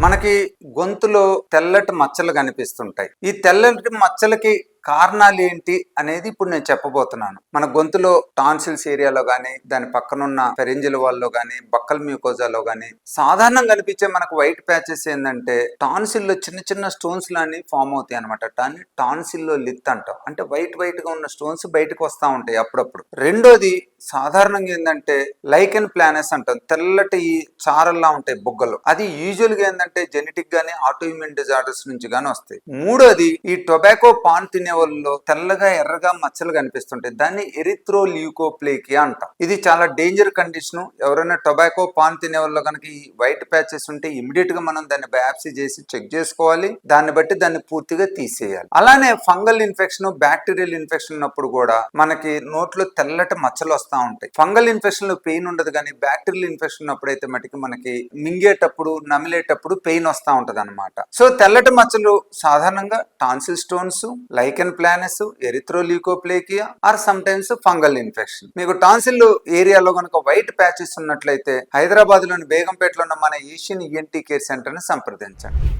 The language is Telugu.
మనకి గొంతులో తెల్లటి మచ్చలు కనిపిస్తుంటాయి. ఈ తెల్లటి మచ్చలకి కారణాలు ఏంటి అనేది ఇప్పుడు నేను చెప్పబోతున్నాను. మన గొంతులో టాన్సిల్స్ ఏరియాలో కానీ, దాని పక్కనున్న ఫెరింజియల్ వాల్లో కానీ, బక్కల్ మ్యూకోజాలో కానీ సాధారణంగా కనిపించే మనకు వైట్ ప్యాచెస్ ఏంటంటే టాన్సిల్లో చిన్న చిన్న స్టోన్స్ లాని ఫామ్ అవుతాయి అనమాట. దాన్ని టాన్సిల్లో లిత్ అంటాం. అంటే వైట్ గా ఉన్న స్టోన్స్ బయటకు వస్తూ ఉంటాయి అప్పుడప్పుడు. రెండోది సాధారణంగా ఏంటంటే లైకెన్ ప్లానెస్ అంటాం. తెల్లటి చారల్లా ఉంటాయి బుగ్గలు. అది యూజువల్ గా ఏంటంటే జెనెటిక్ గానీ ఆటో ఇమ్యూన్ డిజార్డర్స్ నుంచి గానీ వస్తాయి. మూడోది ఈ టొబాకో పాన్ తినే వాళ్ళలో తెల్లగా ఎర్రగా మచ్చలు కనిపిస్తుంటాయి. దాన్ని ఎరిథ్రోల్యూకోప్లేకియా అంటాం. ఇది చాలా డేంజర్ కండిషన్. ఎవరైనా టొబాకో పాన్ తినే వాళ్ళు కనుక ఈ వైట్ ప్యాచెస్ ఉంటే ఇమీడియట్ గా మనం దాన్ని బయాప్సీ చేసి చెక్ చేసుకోవాలి. దాన్ని బట్టి దాన్ని పూర్తిగా తీసేయాలి. అలానే ఫంగల్ ఇన్ఫెక్షన్, బ్యాక్టీరియల్ ఇన్ఫెక్షన్ ఉన్నప్పుడు కూడా మనకి నోట్లో తెల్లటి మచ్చలు వస్తూ ఉంటాయి. ఫంగల్ ఇన్ఫెక్షన్ లో పెయిన్ ఉండదు, కానీ బ్యాక్టీరియల్ ఇన్ఫెక్షన్ ఉన్నప్పుడు అయితే మటుకు మనకి మింగేటప్పుడు నమిలేటప్పుడు పెయిన్ వస్తూ ఉంటది అనమాట. సో తెల్లటి మచ్చలు సాధారణంగా tonsil stones, lichen planus, erythroleukoplakia or sometimes fungal infection. మీకు టాన్సిల్ ఏరియాలో కనుక వైట్ ప్యాచెస్ ఉన్నట్లయితే హైదరాబాద్ లోని బేగంపేటలో ఉన్న మన ఏషియన్ ఈఎన్టీ కేర్ సెంటర్ ని సంప్రదించండి.